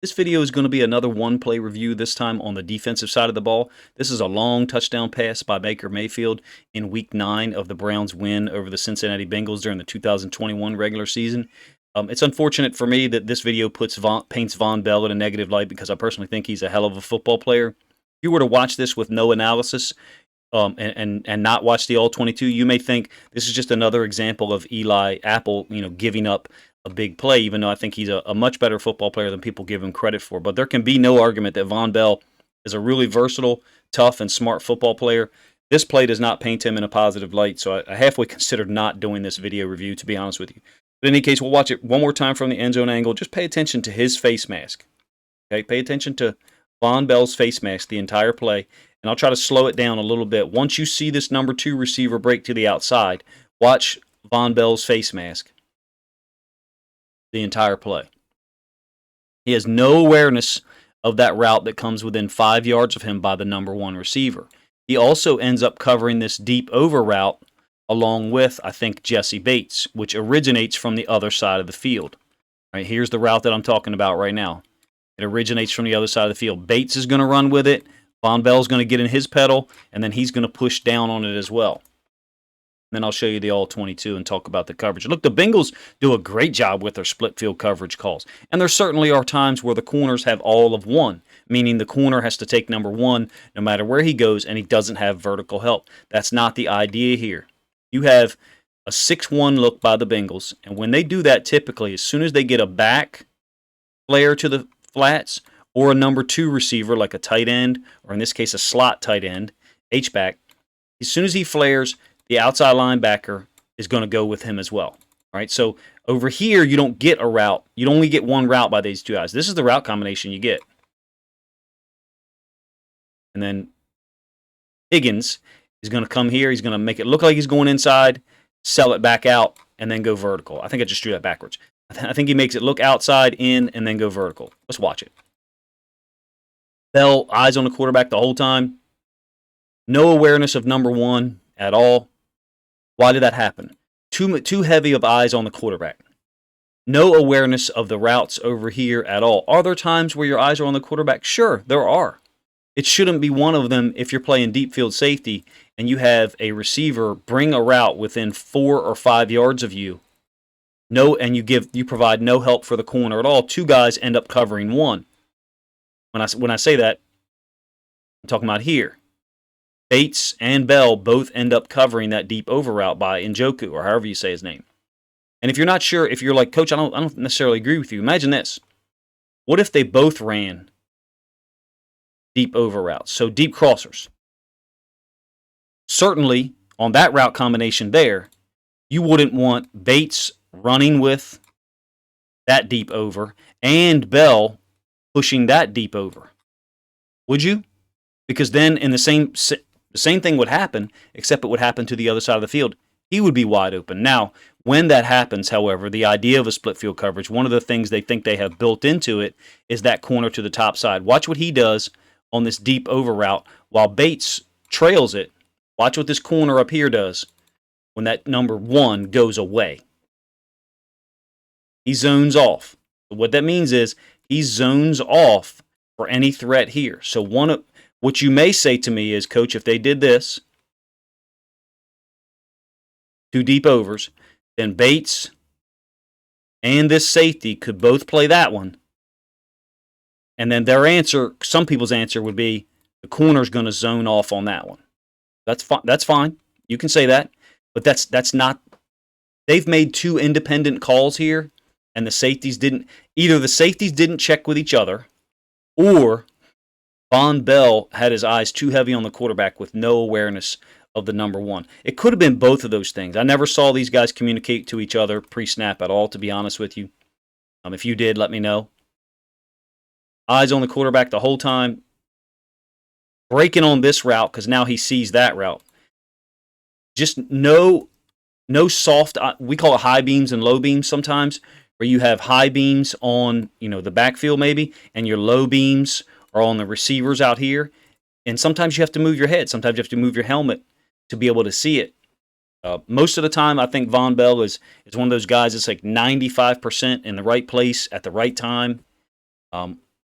This video is going to be another one-play review, this time on the defensive side of the ball. This is a long touchdown pass by Baker Mayfield in Week 9 of the Browns' win over the Cincinnati Bengals during the 2021 regular season. It's unfortunate for me that this video paints Von Bell in a negative light because I personally think he's a hell of a football player. If you were to watch this with no analysis and not watch the All-22, you may think this is just another example of Eli Apple, giving up a big play, even though I think he's a much better football player than people give him credit for. But there can be no argument that Von Bell is a really versatile, tough, and smart football player. This play does not paint him in a positive light, so I halfway considered not doing this video review, to be honest with you. But in any case, we'll watch it one more time from the end zone angle. Just pay attention to his face mask. Okay, pay attention to Von Bell's face mask the entire play, and I'll try to slow it down a little bit. Once you see this number 2 receiver break to the outside, watch Von Bell's face mask the entire play. He has no awareness of that route that comes within 5 yards of him by the number 1 receiver. He also ends up covering this deep over route along with, I think, Jesse Bates, which originates from the other side of the field. Right, here's the route that I'm talking about right now. It originates from the other side of the field. Bates is going to run with it. Von Bell's going to get in his pedal, and then he's going to push down on it as well. Then I'll show you the All-22 and talk about the coverage. Look, the Bengals do a great job with their split field coverage calls. And there certainly are times where the corners have all of one, meaning the corner has to take number 1 no matter where he goes, and he doesn't have vertical help. That's not the idea here. You have a 6-1 look by the Bengals, and when they do that, typically, as soon as they get a back flare to the flats or a number 2 receiver like a tight end, or in this case a slot tight end, H-back, as soon as he flares, the outside linebacker is going to go with him as well. All right, so over here, you don't get a route. You only get one route by these two guys. This is the route combination you get. And then Higgins is going to come here. He's going to make it look like he's going inside, sell it back out, and then go vertical. I think I just drew that backwards. I think he makes it look outside, in, and then go vertical. Let's watch it. Bell, eyes on the quarterback the whole time. No awareness of number 1 at all. Why did that happen? Too heavy of eyes on the quarterback. No awareness of the routes over here at all. Are there times where your eyes are on the quarterback? Sure, there are. It shouldn't be one of them if you're playing deep field safety and you have a receiver bring a route within 4 or 5 yards of you. And you provide no help for the corner at all. 2 guys end up covering 1. When I say that, I'm talking about here. Bates and Bell both end up covering that deep over route by Njoku, or however you say his name. And if you're not sure, if you're like, Coach, I don't necessarily agree with you, imagine this. What if they both ran deep over routes, so deep crossers? Certainly, on that route combination there, you wouldn't want Bates running with that deep over and Bell pushing that deep over. Would you? Because then in the same thing would happen, except it would happen to the other side of the field. He would be wide open. Now, when that happens, however, the idea of a split field coverage, one of the things they think they have built into it is that corner to the top side. Watch what he does on this deep over route while Bates trails it. Watch what this corner up here does when that number 1 goes away. He zones off. What that means is he zones off for any threat here. So what you may say to me is, Coach, if they did this, 2 deep overs, then Bates and this safety could both play that one. And then their answer, some people's answer would be, the corner's going to zone off on that one. That's fine. You can say that. But that's not. They've made 2 independent calls here, and the safeties didn't. Either the safeties didn't check with each other, or Von Bell had his eyes too heavy on the quarterback with no awareness of the number 1. It could have been both of those things. I never saw these guys communicate to each other pre-snap at all, to be honest with you. If you did, let me know. Eyes on the quarterback the whole time. Breaking on this route because now he sees that route. Just no soft, we call it high beams and low beams sometimes, where you have high beams on the backfield maybe, and your low beams are on the receivers out here. And sometimes you have to move your head. Sometimes you have to move your helmet to be able to see it. Most of the time, I think Von Bell is one of those guys that's like 95% in the right place at the right time.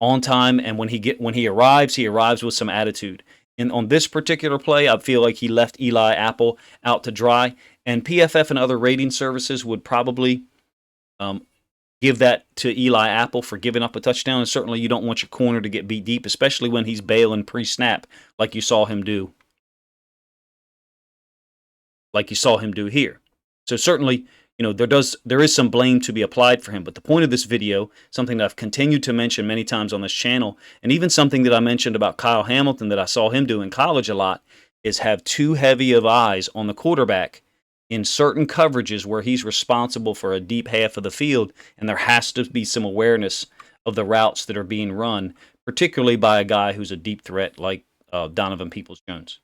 on time, and when he arrives with some attitude. And on this particular play, I feel like he left Eli Apple out to dry, and PFF and other rating services would probably um, give that to Eli Apple for giving up a touchdown. And certainly, you don't want your corner to get beat deep, especially when he's bailing pre-snap, like you saw him do here. So certainly, there is some blame to be applied for him. But the point of this video, something that I've continued to mention many times on this channel, and even something that I mentioned about Kyle Hamilton that I saw him do in college a lot, is have too heavy of eyes on the quarterback in certain coverages where he's responsible for a deep half of the field, and there has to be some awareness of the routes that are being run, particularly by a guy who's a deep threat like Donovan Peoples-Jones.